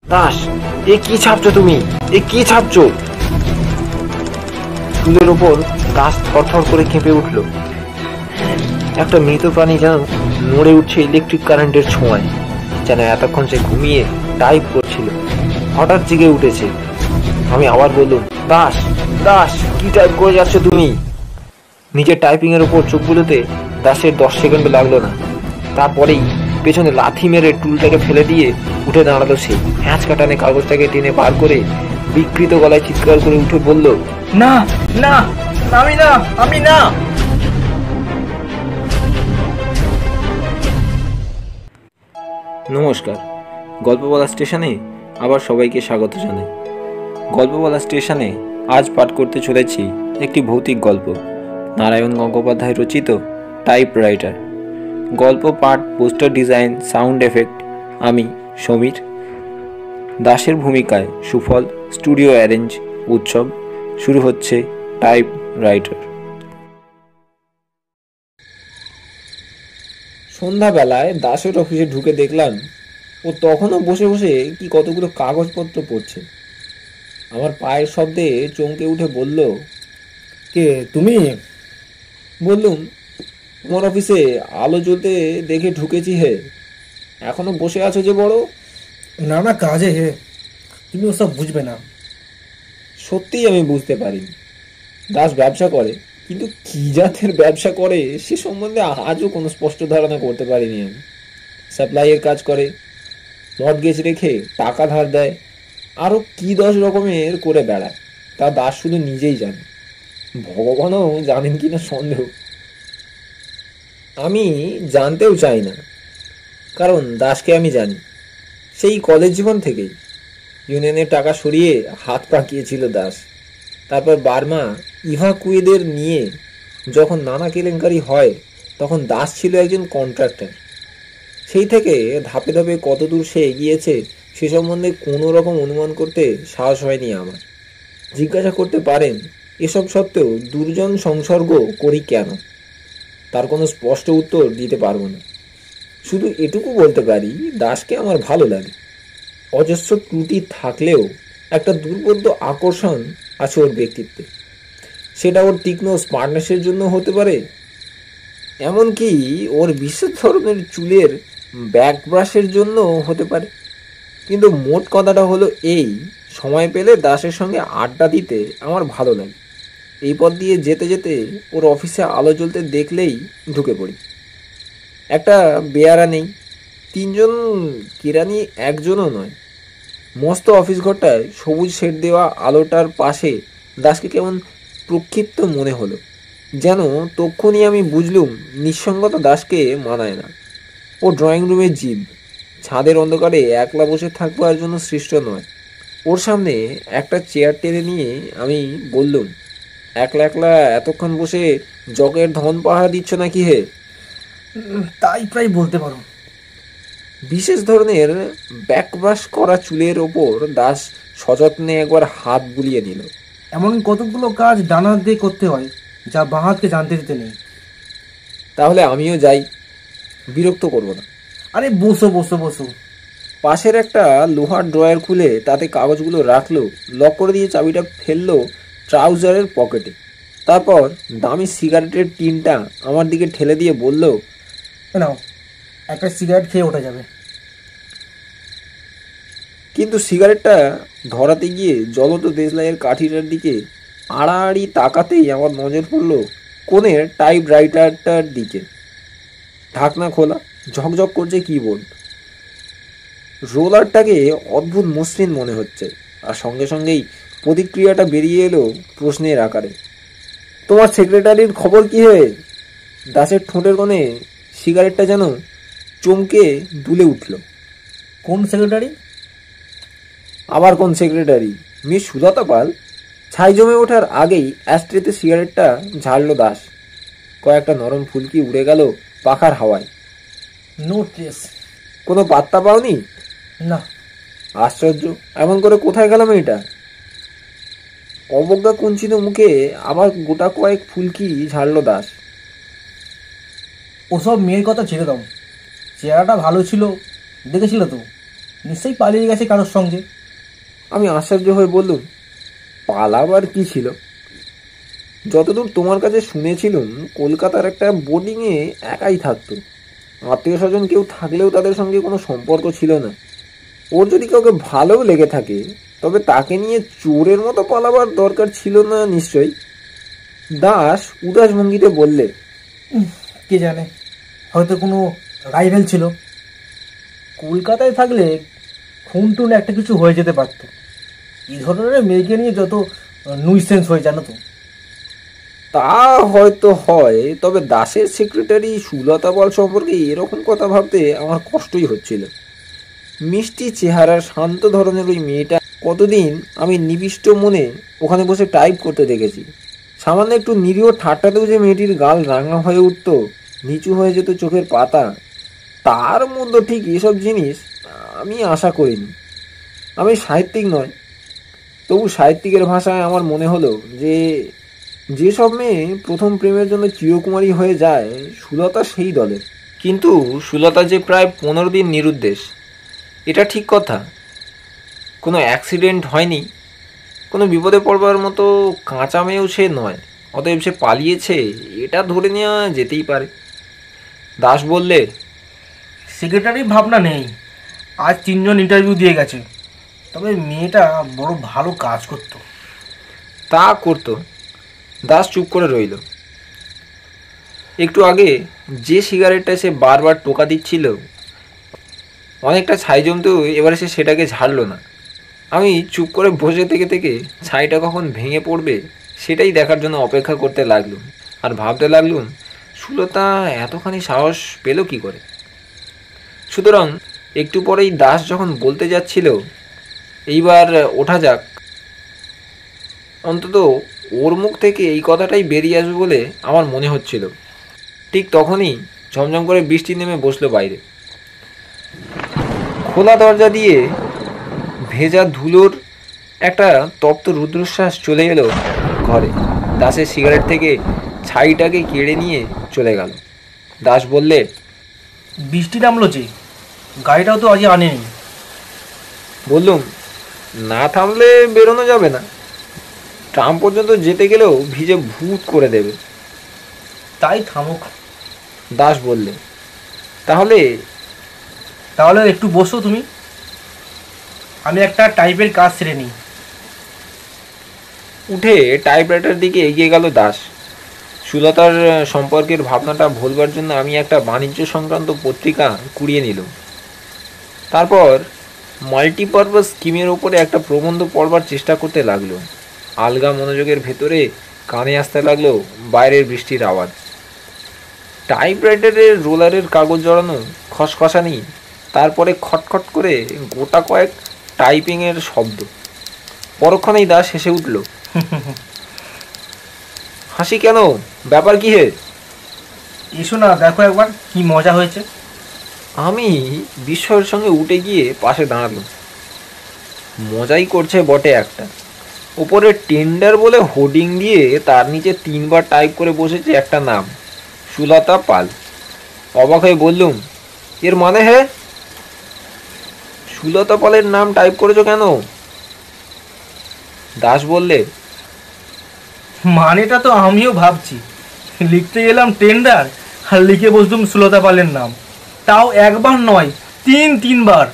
দাস, এ কি ছাপছো তুমি? এ কি ছাপছো? চুলের ওপর দাস থরথর করে কেঁপে উঠল। একটা মৃত প্রাণী যেন নড়ে উঠছে ইলেকট্রিক কারেন্টের ছোঁয়ায়। যেন এতক্ষণ সে ঘুমিয়ে টাইপ করছিল, হঠাৎ জেগে উঠেছে। আমি আবার বললুম, দাস দাস, কি টাইপ করে যাচ্ছ তুমি? নিজের টাইপিং এর উপর চোখ বুলোতে দাসের 10 সেকেন্ড লাগলো না। তারপরেই পেছনে লাথি মেরে টুলটাকে ফেলে দিয়ে উঠে দাঁড়ালো সে। হ্যাঁচ কাটানে কাগজটাকে টেনে বার করে বিকৃত গলায় চিৎকার করে উঠে বলল, না না, আমি না, আমি না। নমস্কার, গল্প বলা স্টেশনে আবার সবাইকে স্বাগত জানাই। গল্প বলা স্টেশনে আজ পাঠ করতে চলেছি একটি ভৌতিক গল্প, নারায়ণ গঙ্গোপাধ্যায় রচিত টাইপরাইটার। গল্প পাঠ, পোস্টার ডিজাইন, সাউন্ড এফেক্ট আমি সমীর। দাসের ভূমিকায় সুফল, স্টুডিও অ্যারেঞ্জ, উৎসব। শুরু হচ্ছে টাইপরাইটার। সন্ধ্যাবেলায় দাসের অফিসে ঢুকে দেখলাম ও তখনও বসে বসে কি কতগুলো কাগজপত্র পড়ছে। আমার পায়ের শব্দে চমকে উঠে বলল, কে তুমি? বললুম, তোমার অফিসে আলো জ্বলতে দেখে ঢুকেছি হে। এখনো বসে আছো যে বড়? না না, কাজে হে, তুমি ওসব বুঝবে না। সত্যিই আমি বুঝতে পারিনি। দাস ব্যবসা করে, কিন্তু কি জাতের ব্যবসা করে সে সম্বন্ধে আজও কোনো স্পষ্ট ধারণা করতে পারিনি আমি। সাপ্লাইয়ের কাজ করে, মর্টগেজ রেখে টাকা ধার দেয়, আরও কি 10 রকমের করে বেড়ায়, তা দাস শুধু নিজেই জানে। ভগবানও জানেন কিনা সন্দেহ। আমি জানতেও চাই না, কারণ দাসকে আমি জানি সেই কলেজ জীবন থেকেই। ইউনিয়নের টাকা সরিয়ে হাত পাকিয়েছিল দাস। তারপর বার্মা ইভাকুয়েদের নিয়ে যখন নানা কেলেঙ্কারি হয়, তখন দাস ছিল একজন কন্ট্রাক্টর। সেই থেকে ধাপে ধাপে কতদূর সে এগিয়েছে সে সম্বন্ধে কোনো রকম অনুমান করতে সাহস হয়নি আমার। জিজ্ঞাসা করতে পারেন, এসব সত্ত্বেও দুর্জন সংসর্গ করি কেন? তার কোনো স্পষ্ট উত্তর দিতে পারবো না। শুধু এটুকু বলতে পারি, দাসকে আমার ভালো লাগে। অজস্র ত্রুটি থাকলেও একটা দুর্বোধ্য আকর্ষণ আছে ওর ব্যক্তিত্বে। সেটা ওর তীক্ষ্ণ স্মার্টনেসের জন্য হতে পারে, এমনকি ওর বিশেষ ধরনের চুলের ব্যাকব্রাশের জন্য হতে পারে। কিন্তু মোট কথাটা হলো এই, সময় পেলে দাসের সঙ্গে আড্ডা দিতে আমার ভালো লাগে। এই পথ দিয়ে যেতে যেতে ওর অফিসে আলো জ্বলতে দেখলেই ঢুকে পড়ি। একটা বেয়ারা নেই, 3 জন কেরানি একজনও নয়। মস্ত অফিস ঘরটায় সবুজ শেড দেওয়া আলোটার পাশে দাসকে কেমন প্রক্ষিপ্ত মনে হলো। যেন তক্ষুনি আমি বুঝলুম নিঃসঙ্গতা দাসকে মানায় না। ও ড্রয়িং রুমের জীব, ছাদের অন্ধকারে একলা বসে থাকবার জন্য সৃষ্ট নয়। ওর সামনে একটা চেয়ার টেনে নিয়ে আমি বললুম, একলা একলা এতক্ষণ বসে জগের ধন পাহারা দিচ্ছ নাকি হে? তাই প্রায় বলতে পারো। বিশেষ ধরনের ব্যাকব্রাশ করা চুলের ওপর দাস সযত্নে একবার হাত বুলিয়ে নিল। এমন কতগুলো কাজ ডান হাত দিয়ে করতে হয়, যা বাঁ হাতকে জানতে দিতে নেই। তাহলে আমিও যাই, বিরক্ত করব না। আরে বসো বসো বসো। পাশের একটা লোহার ড্রয়ার খুলে তাতে কাগজগুলো রাখলো, লক করে দিয়ে চাবিটা ফেললো ট্রাউজারের পকেটে। তারপর দামি সিগারেটের টিনটা আমার দিকে ঠেলে দিয়ে বলল, নাও, একটা সিগারেট খেয়ে ওঠা যাবে। কিন্তু সিগারেটটা ধরাতে গিয়ে জ্বলন্ত দেশলাইয়ের কাঠিটার দিকে আড়াআড়ি তাকাতেই আমার নজর পড়লো কোণের টাইপরাইটারটার দিকে। ঢাকনা খোলা, ঝকঝক করছে কিবোর্ড। রোলারটাকে অদ্ভুত মসৃণ মনে হচ্ছে, আর সঙ্গে সঙ্গেই প্রতিক্রিয়াটা বেরিয়ে এলো প্রশ্নের আকারে, তোমার সেক্রেটারির খবর কি হয়ে? দাসের ঠোঁটের কোণে সিগারেটটা যেন চমকে দুলে উঠল। কোন সেক্রেটারি? আবার কোন সেক্রেটারি? মিস সুলতা পাল। ছাই জমে ওঠার আগেই অ্যাস্ট্রেতে সিগারেটটা ঝাড়লো দাস। কয়েকটা নরম ফুলকি উড়ে গেল পাখার হাওয়ায়। No trace. কোনো পাত্তা পাওনি? না। আশ্চর্য, এমন করে কোথায় গেলাম এটা? অবজ্ঞা কুঞ্চিত মুখে আবার গোটা কয়েক ফুলকি ঝাড়লো দাস। ওসব মেয়ের কথা ছেড়ে দাও। চেহারাটা ভালো ছিল, দেখেছিল তো? নিশ্চয়ই পালিয়ে গেছে কারোর সঙ্গে। আমি আশ্চর্য হয়ে বললুম, পালাবার কি ছিল? যতদূর তোমার কাছে শুনেছিলুম, কলকাতার একটা বোর্ডিংয়ে একাই থাকতো। আত্মীয় স্বজন কেউ থাকলেও তাদের সঙ্গে কোনো সম্পর্ক ছিল না। ওর যদি কাউকে ভালোও লেগে থাকে, তবে তাকে নিয়ে চোরের মতো পালাবার দরকার ছিল না নিশ্চয়ই। দাস উদাস ভঙ্গিতে বললে, কে জানে, হয়তো কোনো রাইভেল ছিল। কলকাতায় থাকলে খুন টুন একটা কিছু হয়ে যেতে পারত। এই ধরনের মেয়েকে নিয়ে যত নুইসেন্স হয়ে, জানো তো। তা হয়তো হয়, তবে দাসের সেক্রেটারি সুলতা পাল সম্পর্কে এরকম কথা ভাবতে আমার কষ্টই হচ্ছিল। মিষ্টি চেহারার শান্ত ধরনের ওই মেয়েটা কতদিন আমি নিবিষ্ট মনে ওখানে বসে টাইপ করতে দেখেছি। সামান্য একটু নিরীহ ঠাট্টাতেও যে মেয়েটির গাল রাঙা হয়ে উঠত, নিচু হয়ে যেত চোখের পাতা, তার মধ্যে ঠিক এসব জিনিস আমি আশা করিনি। আমি সাহিত্যিক নয়, তবু সাহিত্যিকের ভাষায় আমার মনে হলো যে যেসব মেয়ে প্রথম প্রেমের জন্য চিরকুমারী হয়ে যায়, সুলতা সেই দলের। কিন্তু সুলতা যে প্রায় 15 দিন নিরুদ্দেশ, এটা ঠিক কথা। কোনো অ্যাক্সিডেন্ট হয়নি, কোনো বিপদে পড়বার মতো কাঁচা মেয়েও সে নয়। অতএব সে পালিয়েছে, এটা ধরে নেওয়া যেতেই পারে। দাস বললে, সেক্রেটারির ভাবনা নেই। আজ 3 জন ইন্টারভিউ দিয়ে গেছে। তবে মেয়েটা বড় ভালো কাজ করতো। তা করতো। দাস চুপ করে রইল। একটু আগে যে সিগারেটটা সে বারবার টোকা দিচ্ছিল, অনেকটা ছাই জমতেও এবারে সে সেটাকে ঝাড়লো না। আমি চুপ করে বসে থেকে থেকে ছাইটা কখন ভেঙে পড়বে সেটাই দেখার জন্য অপেক্ষা করতে লাগলুম। আর ভাবতে লাগলুম, সুলতা এতখানি সাহস পেল কি করে। সুতরাং একটু পরেই দাস যখন বলতে যাচ্ছিল, এইবার ওঠা যাক, অন্তত ওর মুখ থেকে এই কথাটাই বেরিয়ে আসবে বলে আমার মনে হচ্ছিল, ঠিক তখনই ঝমঝম করে বৃষ্টি নেমে বসলো বাইরে। খোলা দরজা দিয়ে ভেজা ধুলোর একটা তপ্ত রুদ্রশ্বাস চলে এলো ঘরে। দাসের সিগারেট থেকে ছাইটাকে কেড়ে নিয়ে চলে গেল। দাস বললে, বৃষ্টি নামলো যে, গাড়িটাও তো আজই আনেনি। বললুম, না থামলে বেরোনো যাবে না। ট্রাম পর্যন্ত যেতে গেলেও ভিজে ভূত করে দেবে। তাই থামুক। দাস বললে, তাহলে তাহলে একটু বসো তুমি, আমি একটা টাইপের কাজ সেরে নিই। উঠে টাইপরাইটার দিকে এগিয়ে গেল দাস। সুলতার সম্পর্কের ভাবনাটা ভুলবার জন্য আমি একটা বাণিজ্য সংক্রান্ত পত্রিকা কুড়িয়ে নিলাম। তারপর মাল্টিপারপাস স্কিমের ওপরে একটা প্রবন্ধ পড়বার চেষ্টা করতে লাগলো। আলগা মনোযোগের ভেতরে কানে আসতে লাগলো বাইরের বৃষ্টির আওয়াজ, টাইপরাইটারের রোলারের কাগজ জড়ানো খসখসানি, তারপরে খটখট করে গোটা কয়েক টাইপিংয়ের শব্দ। পরক্ষণেই দাস হেসে উঠল। হাসি কেন? ব্যাপার কি হে? এসো না, দেখো একবার কি মজা হয়েছে। আমি বিস্ময়ের সঙ্গে উঠে গিয়ে পাশে দাঁড়ালাম। মজাই করছে বটে একটা। ওপরে টেন্ডার বলে হোর্ডিং দিয়ে তার নিচে 3 বার টাইপ করে বসেছে একটা নাম, সুলতা পাল। অবাক হয়ে বললুম, এর মানে? হে, সুলতা পালের নাম টাইপ করেছো কেন? দাস বললে, মানেটা তো আমিও ভাবছি। লিখতে গেলাম টেন্ডার, আর লিখে বসলুম সুলতা পালের নাম। তাও একবার নয়, 3 বার।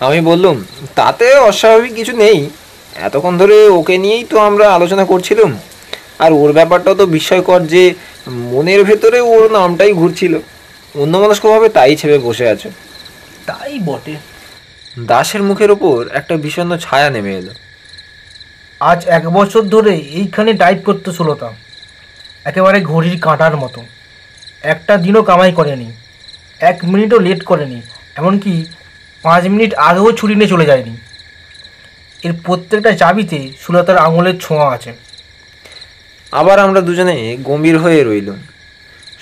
আমি বললুম, তাতে অস্বাভাবিক কিছু নেই। এতক্ষণ ধরে ওকে নিয়েই তো আমরা আলোচনা করছিলাম। আর ওর ব্যাপারটা তো বিস্ময়কর যে মনের ভেতরে ওর নামটাই ঘুরছিল। অন্যমনস্কভাবে তাই ছেপে বসে আছে। তাই বটে। দাসের মুখের ওপর একটা বিষণ্ণ ছায়া নেমে এলো। আজ 1 বছর ধরে এইখানে টাইপ করতে সুলতা, একেবারে ঘড়ির কাঁটার মতো। একটা দিনও কামাই করেনি, 1 মিনিটও লেট করেনি, এমনকি 5 মিনিট আগেও ছুটি নিয়ে চলে যায়নি। এর প্রত্যেকটা চাবিতে সুলতার আঙুলের ছোঁয়া আছে। আবার আমরা দুজনে গম্ভীর হয়ে রইলাম।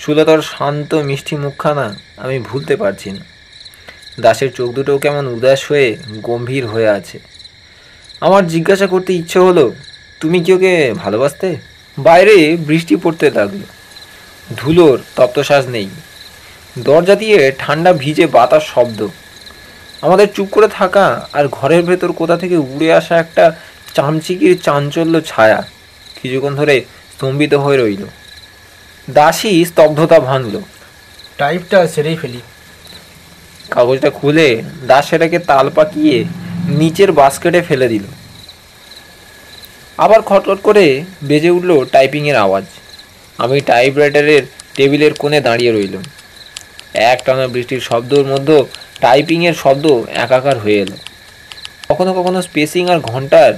সুলতার শান্ত মিষ্টি মুখখানা আমি ভুলতে পারছি না। দাসের চোখ দুটো কেমন উদাস হয়ে গম্ভীর হয়ে আছে। আমার জিজ্ঞাসা করতে ইচ্ছে হলো, তুমি কি ওকে ভালোবাসতে? বাইরে বৃষ্টি পড়তে লাগলো। ধুলোর তপ্তশ্বাস নেই। দরজা দিয়ে ঠান্ডা ভিজে বাতাস শব্দ। আমাদের চুপ করে থাকা আর ঘরের ভেতর কোথা থেকে উড়ে আসা একটা চামচিকির চাঞ্চল্য ছায়া কিছুক্ষণ ধরে স্তম্ভিত হয়ে রইল। দাসী স্তব্ধতা ভাঙল। টাইপটা সেরেই ফেলি। কাগজটা খুলে দাস সেটাকে তাল পাকিয়ে নিচের বাস্কেটে ফেলে দিল। আবার খটখট করে বেজে উঠল টাইপিংয়ের আওয়াজ। আমি টাইপরাইটারের টেবিলের কোণে দাঁড়িয়ে রইলাম। একটানা বৃষ্টির শব্দর মধ্যে টাইপিংয়ের শব্দ একাকার হয়ে এলো। কখনো কখনো স্পেসিং আর ঘন্টার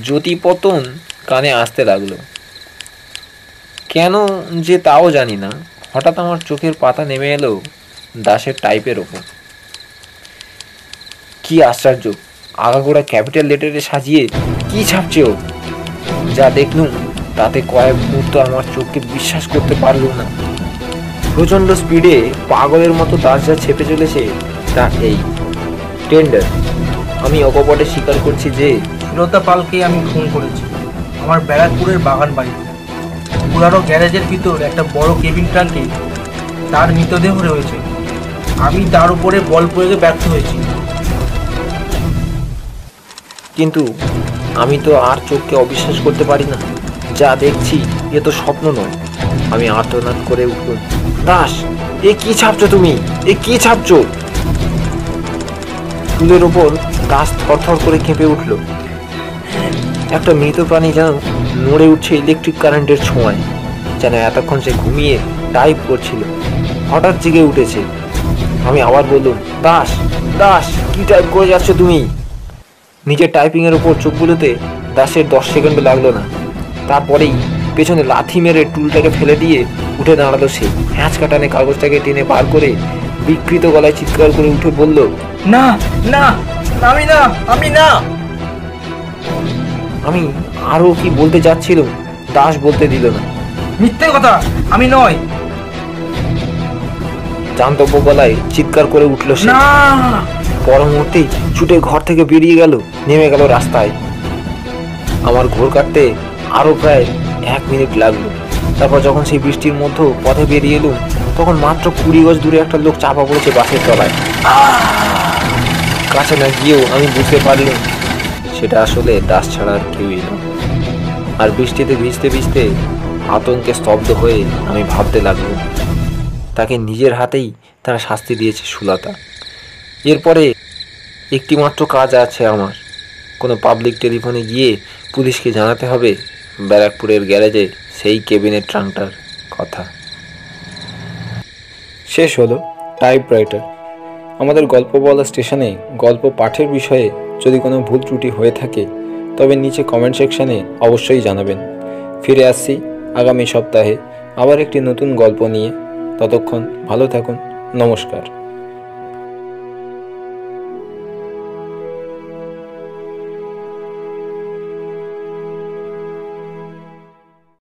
জ্যোতিপতন কানে আসতে লাগলো। কেন যে তাও জানি না, হঠাৎ আমার চোখের পাতা নেমে এলো দাসের টাইপের ওপর। কি আশ্চর্য! আগাগোড়া ক্যাপিটাল লেটারে সাজিয়ে কি ছাপছে ও! যা দেখলুম তাতে কয়েক মুহূর্ত আমার চোখকে বিশ্বাস করতে পারলুম না। প্রচণ্ড স্পিডে পাগলের মতো দাস যা ছেপে চলেছে তা এই টেন্ডার। আমি অকপটে স্বীকার করছি যে সুলতা পালকে আমি খুন করেছি আমার ব্যারাকপুরের বাগান বাড়িতে। পুরানো গ্যারেজের ভিতর একটা বড় কেবিন ট্রাঙ্কে তার মৃতদেহ রয়েছে। আমি তার উপরে বল প্রয়োগে ব্যর্থ হয়েছি। কিন্তু আমি তো আর চোখকে অবিশ্বাস করতে পারি না। যা দেখছি এ তো স্বপ্ন নয়। আমি আর্তনাদ করে উঠল, দাস, এ কি ছাপছো তুমি? এ কি ছাপছো? চুলের ওপর দাস থরথর করে কেঁপে উঠল। একটা মৃত প্রাণী যেন নড়ে উঠছে ইলেকট্রিক কারেন্টের ছোঁয়ায়। যেন এতক্ষণ সে ঘুমিয়ে টাইপ করছিল, হঠাৎ জেগে উঠেছে। আমি আবার বললাম, দাস, দাস, কি টাইপ করে যাচ্ছ তুমি? নিজের টাইপিংয়ের ওপর চোখ বুলোতে দাসের 10 সেকেন্ড লাগলো না। তারপরেই পেছনে লাথি মেরে টুলটাকে ফেলে দিয়ে উঠে দাঁড়ালো সে। হ্যাঁচ কাটানে কাগজটাকে টেনে বার করে বিকৃত গলায় চিৎকার করে উঠে বলল, না না, আমি না, আমি না। আমি আরো কি বলতে যাচ্ছিলাম, দাস বলতে দিল না। মিথ্যে কথা, আমি নয়। জান্তব্য গলায় চিৎকার করে উঠল সে। না। পর মুহূর্তেই ছুটে ঘর থেকে বেরিয়ে গেল, নেমে গেল রাস্তায়। আমার ঘোর কাটতে আরো প্রায় 1 মিনিট লাগলো। তারপর যখন সেই বৃষ্টির মধ্যে পথে বেরিয়ে এলুম, তখন মাত্র 20 গজ দূরে একটা লোক চাপা পড়েছে বাসের তলায়। কাছে না গিয়েও আমি বুঝতে পারলাম সেটা আসলে দাস ছাড়া আর কেউই না। আর বৃষ্টিতে ভিজতে ভিজতে আতঙ্কে স্তব্ধ হয়ে আমি ভাবতে লাগলাম, তাকে নিজের হাতেই তারা শাস্তি দিয়েছে সুলতা। এরপরে একটি মাত্র কাজ আছে আমার। কোনো পাবলিক টেলিফোনে গিয়ে পুলিশকে জানাতে হবে ব্যারাকপুরের গ্যারেজে সেই কেবিনের ট্রাঙ্কটার কথা। শেষ হলো টাইপরাইটার। আমাদের গল্প বলা স্টেশনে গল্প পাঠের বিষয়ে যদি কোনো ভুল ত্রুটি হয়ে থাকে তবে নিচে কমেন্ট সেকশানে অবশ্যই জানাবেন। ফিরে আসছি আগামী সপ্তাহে আবার একটি নতুন গল্প নিয়ে। ততক্ষণ ভালো থাকুন। নমস্কার।